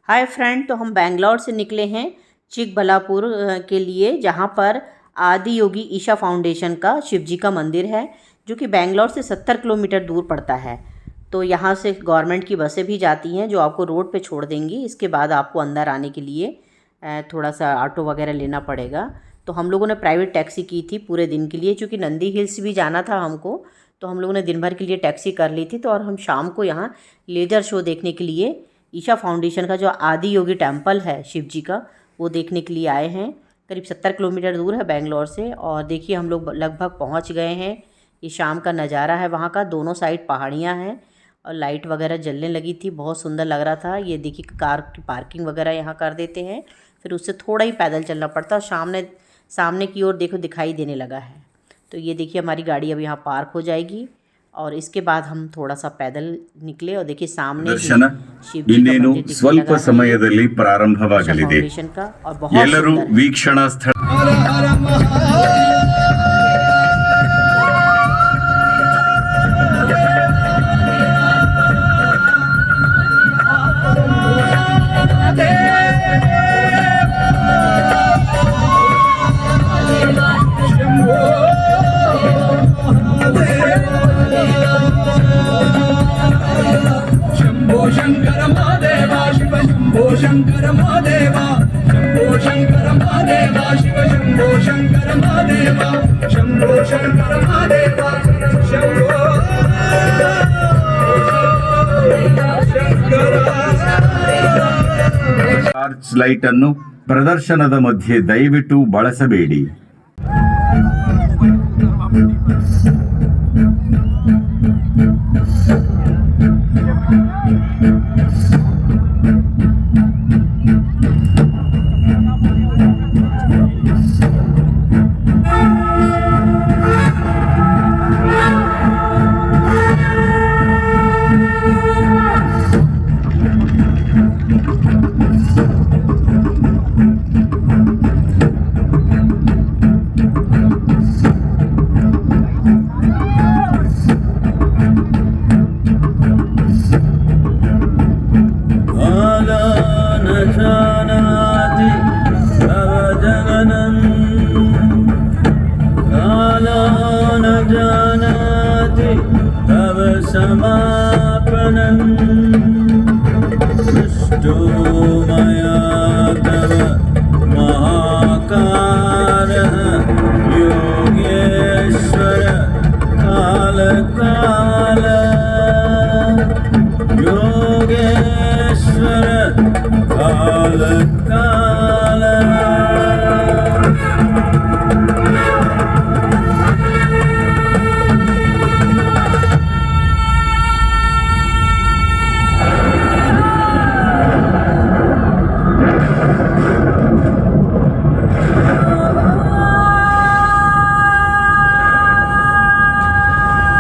Hi friend, तो हम बैंगलोर से निकले हैं चिकबल्लापुर के लिए, जहाँ पर आदि योगी ईशा फाउंडेशन का शिव जी का मंदिर है, जो कि बैंगलोर से 70 किलोमीटर दूर पड़ता है। तो यहाँ से गवर्नमेंट की बसें भी जाती हैं जो आपको रोड पे छोड़ देंगी। इसके बाद आपको अंदर आने के लिए थोड़ा सा ऑटो वगैरह लेना पड़ेगा। तो हम लोगों ने प्राइवेट टैक्सी की थी पूरे दिन के लिए, क्योंकि नंदी हिल्स भी जाना था हमको। तो हम लोगों ने दिन भर के लिए टैक्सी कर ली थी। तो और हम शाम को यहाँ लेज़र शो देखने के लिए ईशा फाउंडेशन का जो आदि योगी टेम्पल है शिव जी का, वो देखने के लिए आए हैं। करीब 70 किलोमीटर दूर है बेंगलोर से। और देखिए हम लोग लगभग पहुंच गए हैं। ये शाम का नज़ारा है वहाँ का। दोनों साइड पहाड़ियाँ हैं और लाइट वगैरह जलने लगी थी, बहुत सुंदर लग रहा था। ये देखिए कार की पार्किंग वगैरह यहाँ कर देते हैं, फिर उससे थोड़ा ही पैदल चलना पड़ता है। सामने की ओर देखो दिखाई देने लगा है। तो ये देखिए हमारी गाड़ी अब यहाँ पार्क हो जाएगी और इसके बाद हम थोड़ा सा पैदल निकले और देखिए सामने ದರ್ಶನ शिव जी का ಇನ್ನೇನು मंदिर दिखने ಸ್ವಲ್ಪ लगा है, ಸಮಯದಲ್ಲಿ ईशा ಪ್ರಾರಂಭವಾಗಲಿದೆ. फाउंडेशन का, और बहुत ಎಲ್ಲರೂ सुंदर है। ವೀಕ್ಷಣಾ ಸ್ಥಳ शंकर महादेवा शिव शंभो शंकर महादेवा शंभो शंकर महादेवा शिव शंभो शंकर महादेवा शंभो शंकर महादेवा शंभो ಟಾರ್ಚ್ ಲೈಟ್ ಅನ್ನು ಪ್ರದರ್ಶನದ ಮಧ್ಯೆ ದಯವಿಟ್ಟು ಬಳಸಬೇಡಿ. सृष्टो मया तव महाकारः Yogeshwar कालकाल Yogeshwar कालकाल.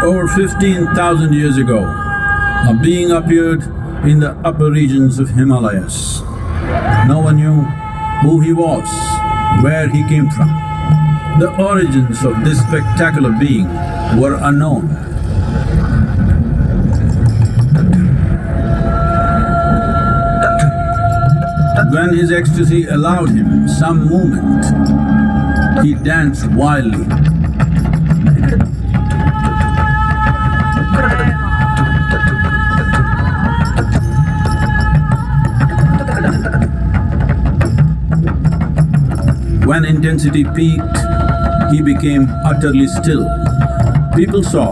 Over 15,000 years ago, a being appeared in the upper regions of Himalayas. No one knew who he was, where he came from. The origins of this spectacular being were unknown. When his ecstasy allowed him some movement, he danced wildly. When intensity peaked, he became utterly still. People saw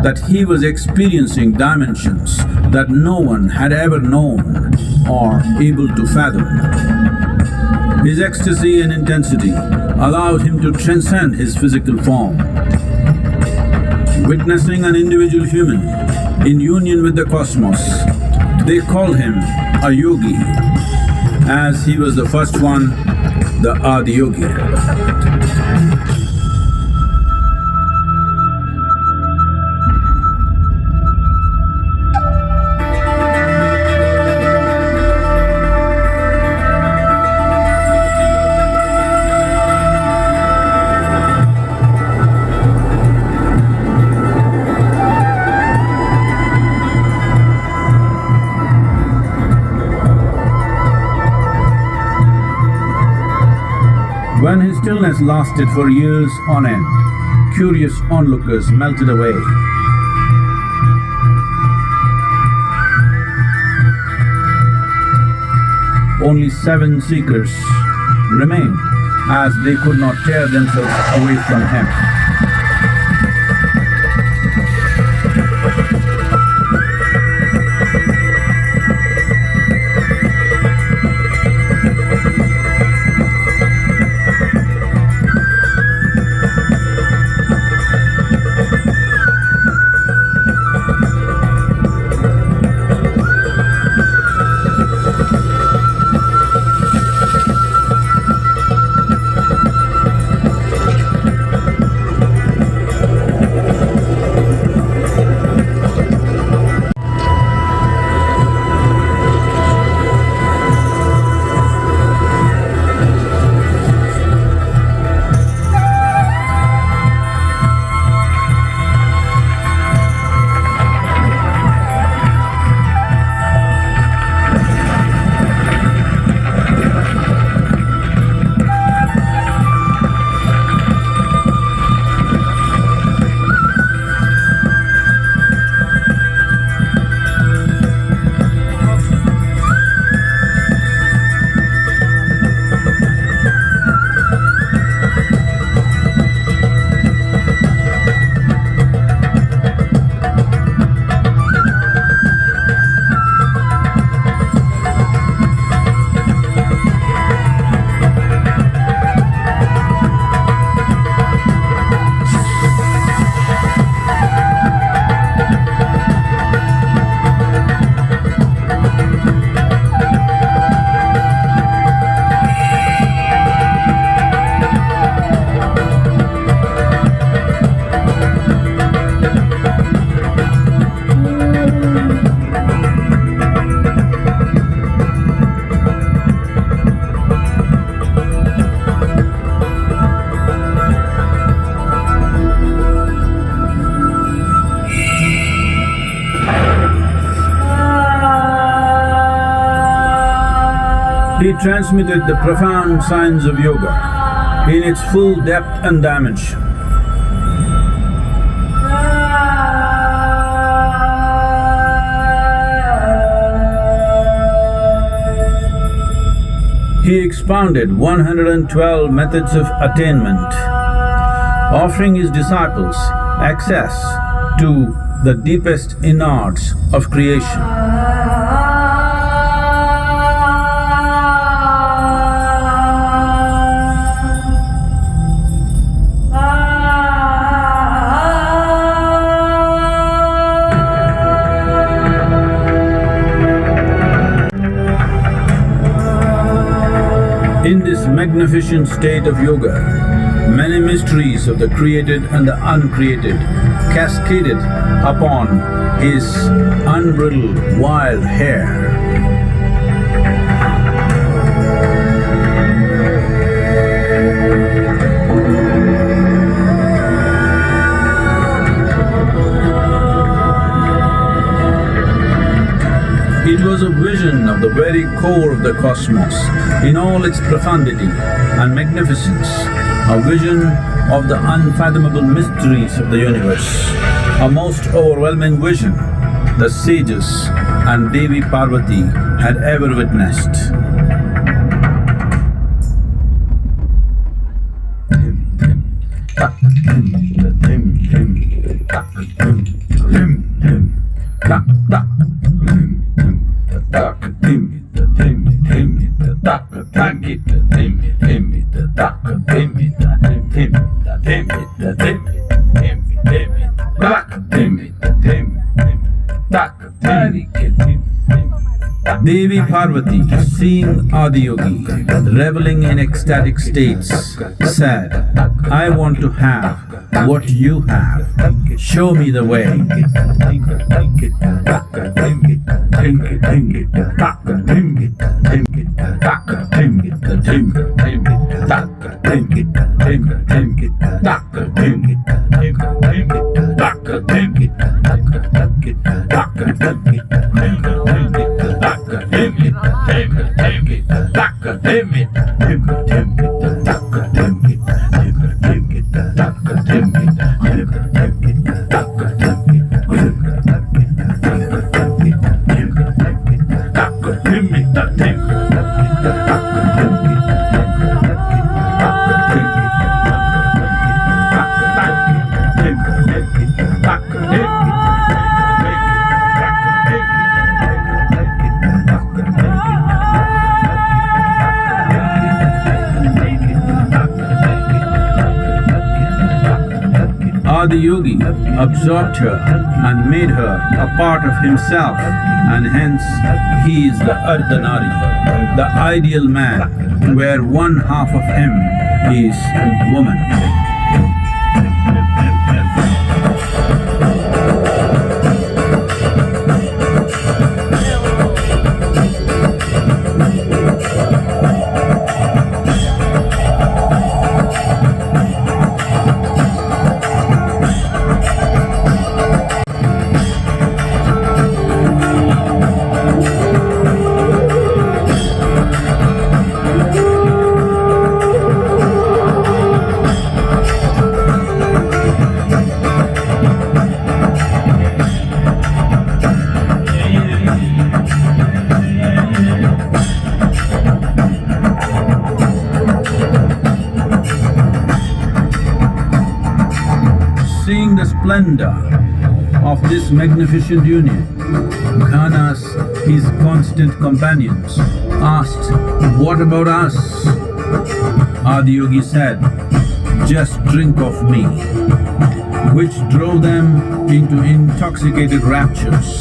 that he was experiencing dimensions that no one had ever known or able to fathom. His ecstasy and intensity allowed him to transcend his physical form. Witnessing an individual human in union with the cosmos, they called him a yogi, as he was the first one, the Adi Yogi. When his stillness lasted for years on end, curious onlookers melted away. Only 7 seekers remained, as they could not tear themselves away from him. He transmitted the profound science of yoga in its full depth and dimension. He expounded 112 methods of attainment, offering his disciples access to the deepest innards of creation. In this magnificent state of yoga, many mysteries of the created and the uncreated cascaded upon his unbridled wild hair. It was a vision of the very core of the cosmos in all its profundity and magnificence, a vision of the unfathomable mysteries of the universe, a most overwhelming vision the sages and Devi Parvati had ever witnessed. Devi Parvati, seeing Adiyogi reveling in ecstatic states, said, "I want to have what you have. Show me the way." Give me the thing. Adiyogi absorbed her and made her a part of himself, and hence he is the Ardhanari, the ideal man, where one half of him is woman. Seeing the splendor of this magnificent union, Ghanas, his constant companions, asked, "What about us?" Adiyogi said, "Just drink of me," which drove them into intoxicated raptures.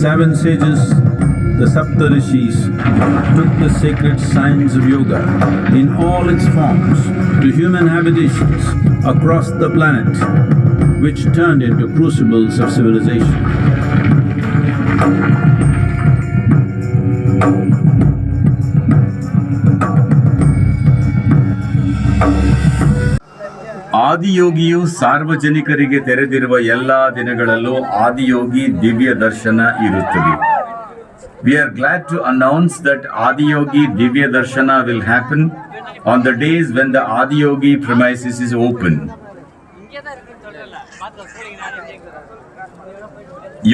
Seven sages, the Saptarishis, took the sacred science of yoga in all its forms to human habitations across the planet, which turned into crucibles of civilization. ಆದಿಯೋಗಿಯು ಸಾರ್ವಜನಿಕರಿಗೆ ತೆರೆದಿರುವ ಎಲ್ಲಾ ದಿನಗಳಲ್ಲೂ ಆದಿಯೋಗಿ ದಿವ್ಯ ದರ್ಶನ ಇರುತ್ತದೆ. We are glad to announce that Adiyogi Divya Darshana will happen on the days when the Adiyogi premises is open.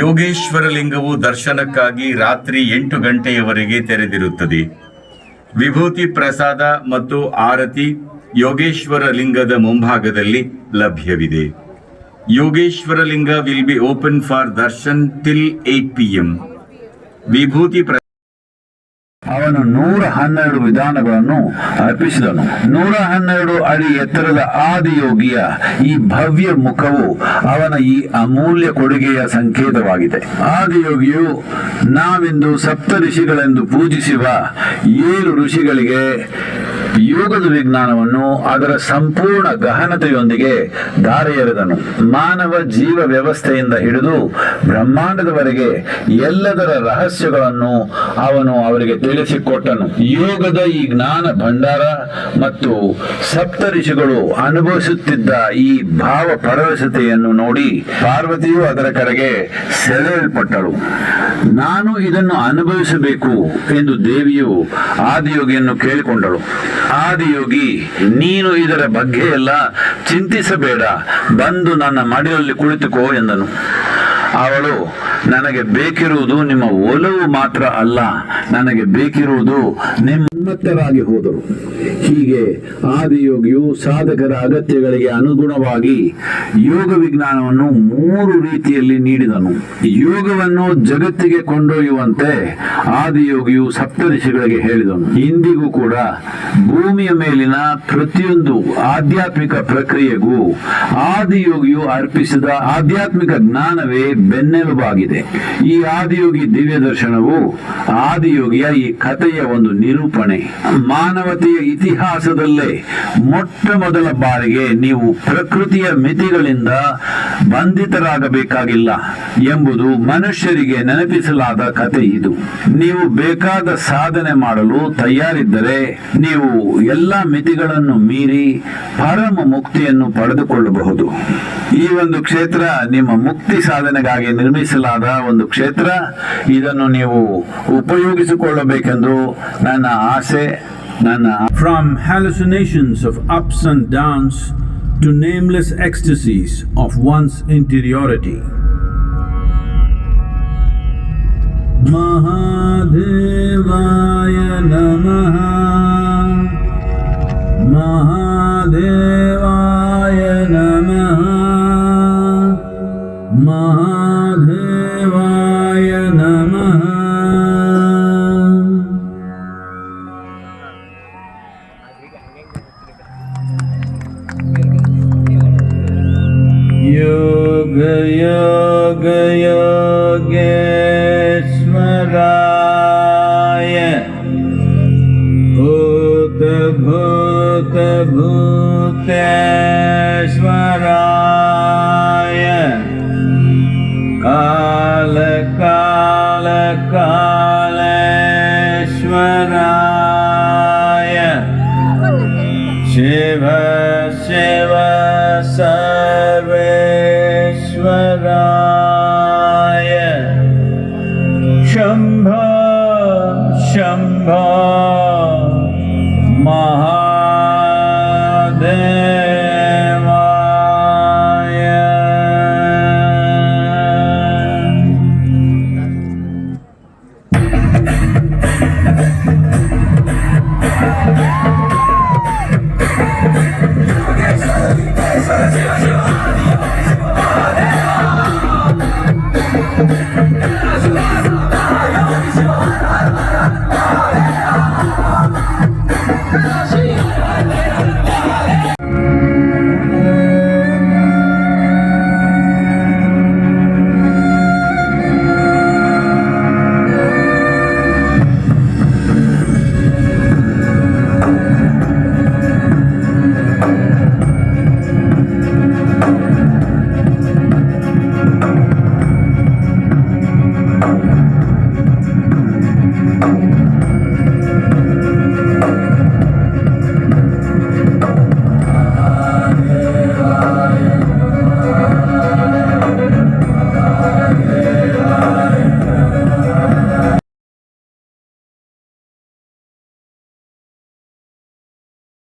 Yogeshwara ಲಿಂಗವು ದರ್ಶನಕ್ಕಾಗಿ ರಾತ್ರಿ 8 ಗಂಟೆಯವರೆಗೆ ತೆರೆದಿರುತ್ತದೆ. ವಿಭೂತಿ ಪ್ರಸಾದ ಮತ್ತು ಆರತಿ ಯೋಗೇಶ್ವರ ಲಿಂಗದ ಮುಂಭಾಗದಲ್ಲಿ ಲಭ್ಯವಿದೆ. ಯೋಗೇಶ್ವರ ಲಿಂಗ will be open for Darshan till 8 PM. ವಿಭೂತಿ ಅವನು 112 ವಿಧಾನಗಳನ್ನು ಅರ್ಪಿಸಿದನು. 112 ಅಡಿ ಎತ್ತರದ ಆದಿಯೋಗಿಯ ಈ ಭವ್ಯ ಮುಖವು ಅವನ ಈ ಅಮೂಲ್ಯ ಕೊಡುಗೆಯ ಸಂಕೇತವಾಗಿದೆ. ಆದಿಯೋಗಿಯು ನಾವಿಂದು ಸಪ್ತ ಋಷಿಗಳೆಂದು ಪೂಜಿಸುವ 7 ಋಷಿಗಳಿಗೆ ಯೋಗದ ವಿಜ್ಞಾನವನ್ನು ಅದರ ಸಂಪೂರ್ಣ ಗಹನತೆಯೊಂದಿಗೆ ಧಾರೆ ಎರೆದನು. ಮಾನವ ಜೀವ ವ್ಯವಸ್ಥೆಯಿಂದ ಹಿಡಿದು ಬ್ರಹ್ಮಾಂಡದವರೆಗೆ ಎಲ್ಲದರ ರಹಸ್ಯಗಳನ್ನು ಅವನು ಅವರಿಗೆ ತಿಳಿಸಿಕೊಟ್ಟನು. ಯೋಗದ ಈ ಜ್ಞಾನ ಭಂಡಾರ ಮತ್ತು ಸಪ್ತ ಋಷಿಗಳು ಅನುಭವಿಸುತ್ತಿದ್ದ ಈ ಭಾವ ಪರವಶತೆಯನ್ನು ನೋಡಿ ಪಾರ್ವತಿಯು ಅದರ ಕಡೆಗೆ ಸೆಳೆಯಲ್ಪಟ್ಟಳು. ನಾನು ಇದನ್ನು ಅನುಭವಿಸಬೇಕು ಎಂದು ದೇವಿಯು ಆದಿಯೋಗಿಯನ್ನು ಕೇಳಿಕೊಂಡಳು. ಆದಿಯೋಗಿ, ನೀನು ಇದರ ಬಗ್ಗೆ ಎಲ್ಲ ಚಿಂತಿಸಬೇಡ, ಬಂದು ನನ್ನ ಮಡಿಲಲ್ಲಿ ಕುಳಿತುಕೋ ಎಂದನು. ಅವಳು, ನನಗೆ ಬೇಕಿರುವುದು ನಿಮ್ಮ ಒಲವು ಮಾತ್ರ ಅಲ್ಲ, ನನಗೆ ಬೇಕಿರುವುದು ನಿಮ್ಮ ಉನ್ಮತ್ತರಾಗಿ ಹೋದರು. ಹೀಗೆ ಆದಿಯೋಗಿಯು ಸಾಧಕರ ಅಗತ್ಯಗಳಿಗೆ ಅನುಗುಣವಾಗಿ ಯೋಗ ವಿಜ್ಞಾನವನ್ನು 3 ರೀತಿಯಲ್ಲಿ ನೀಡಿದನು. ಯೋಗವನ್ನು ಜಗತ್ತಿಗೆ ಕೊಂಡೊಯ್ಯುವಂತೆ ಆದಿಯೋಗಿಯು ಸಪ್ತಋಷಿಗಳಿಗೆ ಹೇಳಿದನು. ಇಂದಿಗೂ ಕೂಡ ಭೂಮಿಯ ಮೇಲಿನ ಪ್ರತಿಯೊಂದು ಆಧ್ಯಾತ್ಮಿಕ ಪ್ರಕ್ರಿಯೆಗೂ ಆದಿಯೋಗಿಯು ಅರ್ಪಿಸಿದ ಆಧ್ಯಾತ್ಮಿಕ ಜ್ಞಾನವೇ ಬೆನ್ನೆಲುಬಾಗಿದೆ. ಈ ಆದಿಯೋಗಿ ದಿವ್ಯ ದರ್ಶನವು ಆದಿಯೋಗಿಯ ಈ ಕಥೆಯ ಒಂದು ನಿರೂಪಣೆ. ಮಾನವತೆಯ ಇತಿಹಾಸದಲ್ಲೇ ಮೊಟ್ಟ ಮೊದಲ ಬಾರಿಗೆ ನೀವು ಪ್ರಕೃತಿಯ ಮಿತಿಗಳಿಂದ ಬಂಧಿತರಾಗಬೇಕಾಗಿಲ್ಲ ಎಂಬುದು ಮನುಷ್ಯರಿಗೆ ನೆನಪಿಸಲಾದ ಕಥೆ ಇದು. ನೀವು ಬೇಕಾದ ಸಾಧನೆ ಮಾಡಲು ತಯಾರಿದ್ದರೆ ನೀವು ಎಲ್ಲ ಮಿತಿಗಳನ್ನು ಮೀರಿ ಪರಮ ಮುಕ್ತಿಯನ್ನು ಪಡೆದುಕೊಳ್ಳಬಹುದು. ಈ ಒಂದು ಕ್ಷೇತ್ರ ನಿಮ್ಮ ಮುಕ್ತಿ ಸಾಧನೆಗಾಗಿ ನಿರ್ಮಿಸಲಾದ ಒಂದು ಕ್ಷೇತ್ರ. ಇದನ್ನು ನೀವು ಉಪಯೋಗಿಸಿಕೊಳ್ಳಬೇಕೆಂದು ನನ್ನ ಆಸೆ. From hallucinations of ups and downs to nameless ecstasies of one's interiority. Mahadevaya Namaha, Mahadevaya Namaha, Mahadevaya Namaha. Yoga Yoga Yogeshwaraya, Bhuta Bhuta Bhuteshwaraya, Kala Kala Kaleshwaraya, Shiva Shiva Sarveshwaraya, Shambho Shambho